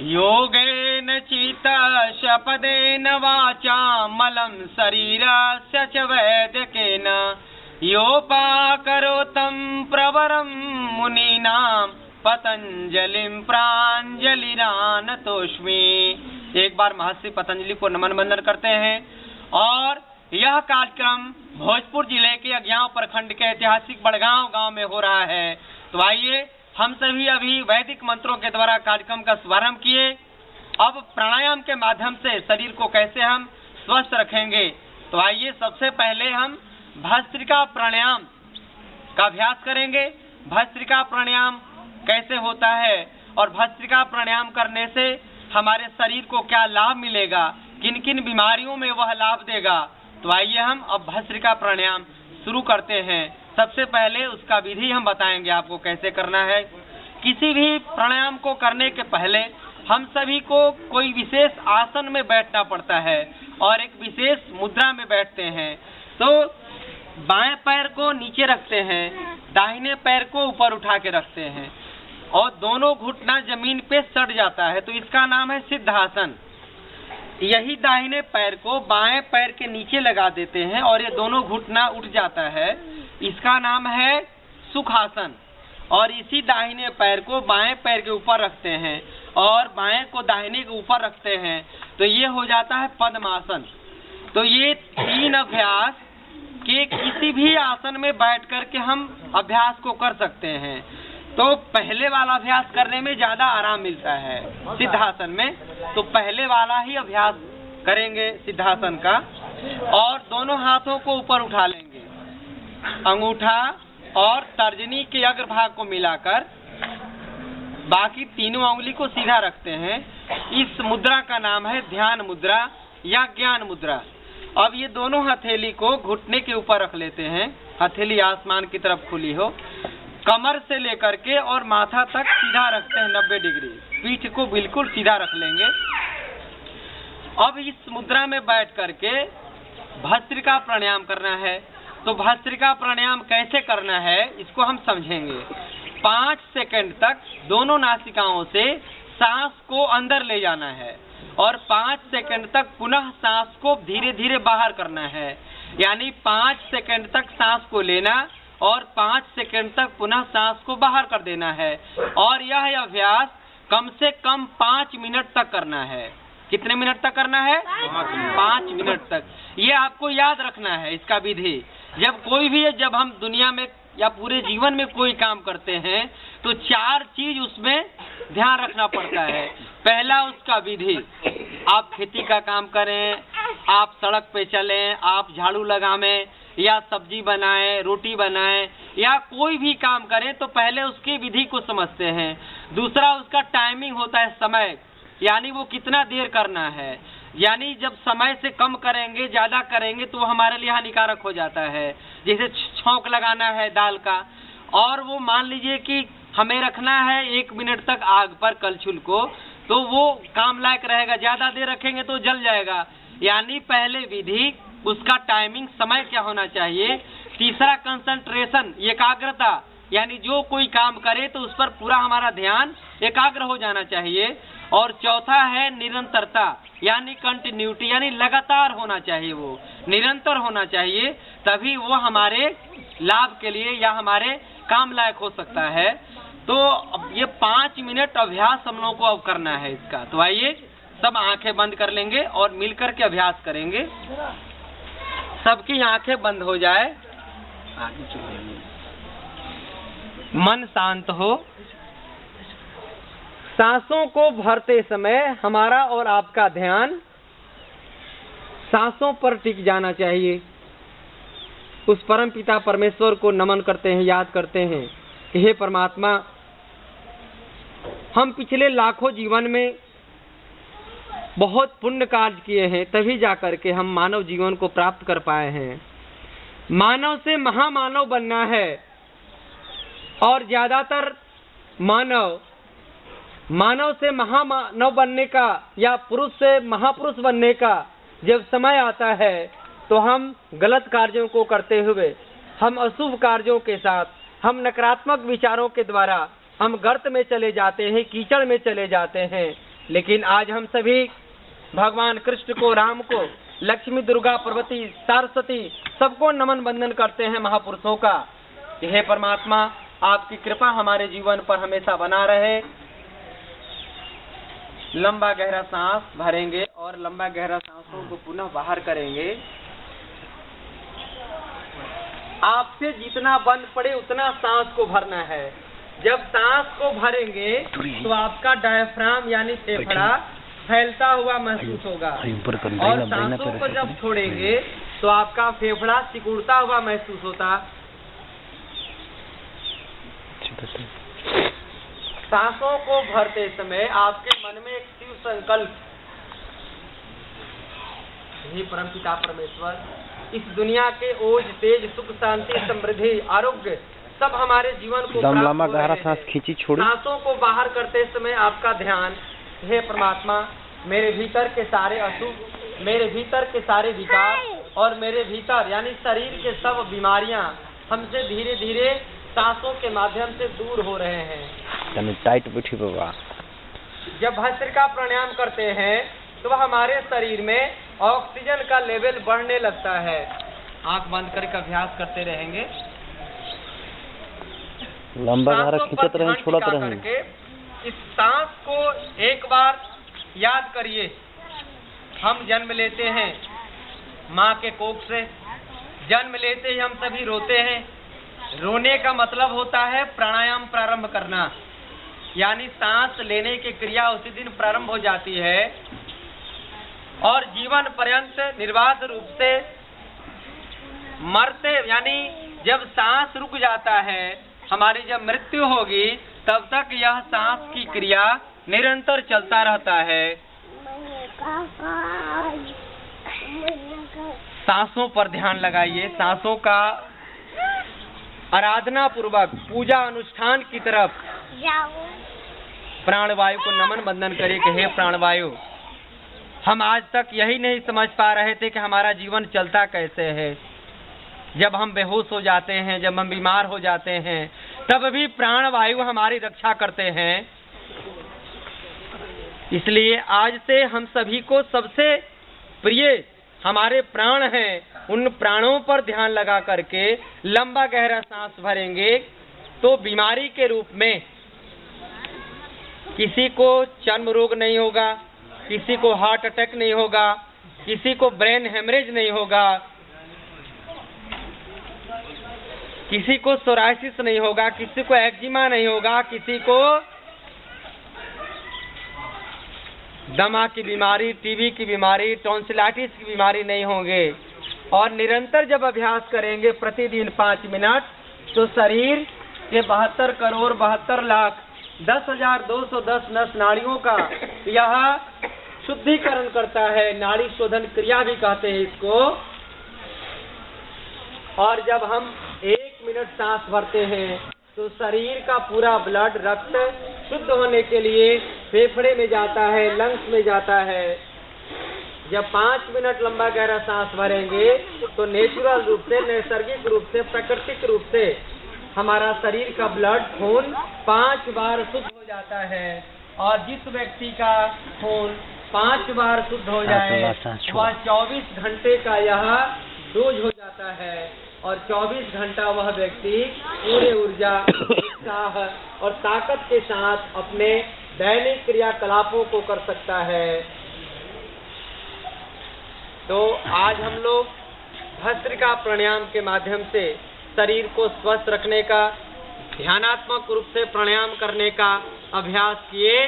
योगेन चित्तस्य पदेन वाचा मलं शरीरस्य च वैद्यकेन योपाकरोतं प्रवरं मुनीनां पतंजलिं प्राञ्जलिरानतोस्मि। एक बार महर्षि पतंजलि को नमन वंदन करते हैं। और यह कार्यक्रम भोजपुर जिले के अज्ञाव प्रखंड के ऐतिहासिक बड़गांव गांव में हो रहा है। तो आइए हम सभी अभी वैदिक मंत्रों के द्वारा कार्यक्रम का शुभारंभ किए। अब प्राणायाम के माध्यम से शरीर को कैसे हम स्वस्थ रखेंगे, तो आइए सबसे पहले हम भस्त्रिका प्राणायाम का अभ्यास करेंगे। भस्त्रिका प्राणायाम कैसे होता है और भस्त्रिका प्राणायाम करने से हमारे शरीर को क्या लाभ मिलेगा, किन किन बीमारियों में वह लाभ देगा, तो आइए हम अब भस्त्रिका प्राणायाम शुरू करते हैं। सबसे पहले उसका विधि हम बताएंगे आपको कैसे करना है। किसी भी प्राणायाम को करने के पहले हम सभी को कोई विशेष आसन में बैठना पड़ता है और एक विशेष मुद्रा में बैठते हैं। तो बाएं पैर को नीचे रखते हैं, दाहिने पैर को ऊपर उठा के रखते हैं और दोनों घुटना जमीन पे सट जाता है, तो इसका नाम है सिद्धासन। यही दाहिने पैर को बाएं पैर के नीचे लगा देते हैं और ये दोनों घुटना उठ जाता है, इसका नाम है सुखासन। और इसी दाहिने पैर को बाएं पैर के ऊपर रखते हैं और बाएं को दाहिने के ऊपर रखते हैं, तो ये हो जाता है पद्मासन। तो ये तीन अभ्यास के किसी भी आसन में बैठ कर के हम अभ्यास को कर सकते हैं। तो पहले वाला अभ्यास करने में ज्यादा आराम मिलता है सिद्धासन में, तो पहले वाला ही अभ्यास करेंगे सिद्धासन का। और दोनों हाथों को ऊपर उठा लेंगे, अंगूठा और तर्जनी के अग्रभाग को मिलाकर बाकी तीनों उंगली को सीधा रखते हैं। इस मुद्रा का नाम है ध्यान मुद्रा या ज्ञान मुद्रा। अब ये दोनों हथेली को घुटने के ऊपर रख लेते हैं, हथेली आसमान की तरफ खुली हो, कमर से लेकर के और माथा तक सीधा रखते हैं 90 डिग्री, पीठ को बिल्कुल सीधा रख लेंगे। अब इस मुद्रा में बैठ करके भस्त्रिका प्राणायाम करना है। तो भस्त्रिका प्राणायाम कैसे करना है इसको हम समझेंगे। 5 सेकंड तक दोनों नासिकाओं से सांस को अंदर ले जाना है और 5 सेकंड तक पुनः सांस को धीरे धीरे बाहर करना है। यानी 5 सेकंड तक सांस को लेना और 5 सेकंड तक पुनः सांस को बाहर कर देना है। और यह अभ्यास कम से कम 5 मिनट तक करना है। कितने मिनट तक करना है? 5 मिनट तक। ये आपको याद रखना है इसका विधि। जब हम दुनिया में या पूरे जीवन में कोई काम करते हैं तो 4 चीज उसमें ध्यान रखना पड़ता है। पहला उसका विधि, आप खेती का काम करें, आप सड़क पे चलें, आप झाड़ू लगावें या सब्जी बनाएं, रोटी बनाएं या कोई भी काम करें तो पहले उसकी विधि को समझते हैं। दूसरा उसका टाइमिंग होता है, समय, यानी वो कितना देर करना है। यानी जब समय से कम करेंगे ज्यादा करेंगे तो वो हमारे लिए हानिकारक हो जाता है। जैसे छौंक लगाना है दाल का, और वो मान लीजिए कि हमें रखना है 1 मिनट तक आग पर कलछुल को, तो वो काम लायक रहेगा। ज्यादा देर रखेंगे तो जल जाएगा। यानी पहले विधि, उसका टाइमिंग, समय क्या होना चाहिए। तीसरा कंसंट्रेशन, एकाग्रता, यानी जो कोई काम करे तो उस पर पूरा हमारा ध्यान एकाग्र हो जाना चाहिए। और चौथा है निरंतरता, यानी कंटिन्यूटी, यानी लगातार होना चाहिए, वो निरंतर होना चाहिए, तभी वो हमारे लाभ के लिए या हमारे काम लायक हो सकता है। तो ये 5 मिनट अभ्यास हम लोगों को अब करना है इसका। तो आइए सब आंखें बंद कर लेंगे और मिलकर के अभ्यास करेंगे। सबकी आंखें बंद हो जाए, मन शांत हो। सांसों को भरते समय हमारा और आपका ध्यान सांसों पर टिक जाना चाहिए। उस परम पिता परमेश्वर को नमन करते हैं, याद करते हैं कि हे परमात्मा, हम पिछले लाखों जीवन में बहुत पुण्य कार्य किए हैं, तभी जाकर के हम मानव जीवन को प्राप्त कर पाए हैं। मानव से महामानव बनना है और ज्यादातर मानव से महामानव बनने का या पुरुष से महापुरुष बनने का जब समय आता है तो हम गलत कार्यों को करते हुए, हम अशुभ कार्यों के साथ, हम नकारात्मक विचारों के द्वारा हम गर्त में चले जाते हैं, कीचड़ में चले जाते हैं। लेकिन आज हम सभी भगवान कृष्ण को, राम को, लक्ष्मी, दुर्गा, पार्वती, सरस्वती सबको नमन बंदन करते हैं महापुरुषों का। हे परमात्मा, आपकी कृपा हमारे जीवन पर हमेशा बना रहे। लंबा गहरा सांस भरेंगे और लंबा गहरा सांसों को पुनः बाहर करेंगे। आपसे जितना बन पड़े उतना सांस को भरना है। जब सांस को भरेंगे तो आपका डायफ्राम यानी फेफड़ा फैलता हुआ महसूस होगा, और सांसों को जब छोड़ेंगे तो आपका फेफड़ा सिकुड़ता हुआ महसूस होता। सांसों को भरते समय आपके मन में एक शिव संकल्प, हे परमपिता परमेश्वर, इस दुनिया के ओज, तेज, सुख, शांति, समृद्धि, आरोग्य सब हमारे जीवन को लंबा गहरा सांस खींची, छोड़ी। सांसों को बाहर करते समय आपका ध्यान, हे परमात्मा, मेरे भीतर के सारे अशुभ, मेरे भीतर के सारे विकार और मेरे भीतर यानी शरीर के सब बीमारियां हमसे धीरे धीरे सांसों के माध्यम से दूर हो रहे हैं। टाइट बैठी बाबा। जब भस्त्रिका प्राणायाम करते हैं तो हमारे शरीर में ऑक्सीजन का लेवल बढ़ने लगता है। आंख बंद करके अभ्यास करते रहेंगे। लंबा गहरा खींचते रहें, छोड़ते रहेंगे। इस सांस को एक बार याद करिए। हम जन्म लेते हैं माँ के कोख से, जन्म लेते ही हम सभी रोते हैं। रोने का मतलब होता है प्राणायाम प्रारंभ करना, यानी सांस लेने की क्रिया उसी दिन प्रारंभ हो जाती है और जीवन पर्यंत निर्बाध रूप से मरते, यानी जब सांस रुक जाता है, हमारी जब मृत्यु होगी तब तक यह सांस की क्रिया निरंतर चलता रहता है। सांसों पर ध्यान लगाइए। सांसों का आराधना पूर्वक पूजा अनुष्ठान की तरफ प्राणवायु को नमन बंदन करिए कि हे प्राणवायु, हम आज तक यही नहीं समझ पा रहे थे कि हमारा जीवन चलता कैसे है। जब हम बेहोश हो जाते हैं, जब हम बीमार हो जाते हैं, तब भी प्राणवायु हमारी रक्षा करते हैं। इसलिए आज से हम सभी को सबसे प्रिय हमारे प्राण हैं, उन प्राणों पर ध्यान लगा करके लंबा गहरा सांस भरेंगे तो बीमारी के रूप में किसी को चर्म रोग नहीं होगा, किसी को हार्ट अटैक नहीं होगा, किसी को ब्रेन हेमरेज नहीं होगा, किसी को सोराइसिस नहीं होगा, किसी को एक्जिमा नहीं होगा, किसी को दमा की बीमारी, टीबी की बीमारी, टॉन्सिलाइटिस की बीमारी नहीं होंगे। और निरंतर जब अभ्यास करेंगे प्रतिदिन 5 मिनट, तो शरीर के 72 करोड़ 72 लाख 10,210 नस नाड़ियों का यह शुद्धिकरण करता है। नाड़ी शोधन क्रिया भी कहते हैं इसको। और जब हम 1 मिनट सांस भरते हैं तो शरीर का पूरा ब्लड, रक्त शुद्ध होने के लिए फेफड़े में जाता है, लंग्स में जाता है। जब 5 मिनट लंबा गहरा सांस भरेंगे तो नेचुरल रूप से, नैसर्गिक रूप से, प्राकृतिक रूप से हमारा शरीर का ब्लड, खून 5 बार शुद्ध हो जाता है। और जिस व्यक्ति का खून 5 बार शुद्ध हो जाए वह 24 घंटे का यह डोज हो जाता है और 24 घंटा वह व्यक्ति पूरे ऊर्जा, उत्साह और ताकत के साथ अपने दैनिक क्रियाकलापों को कर सकता है। तो आज हम लोग भस्त्रिका प्राणायाम के माध्यम से शरीर को स्वस्थ रखने का, ध्यानात्मक रूप से प्राणायाम करने का अभ्यास किए।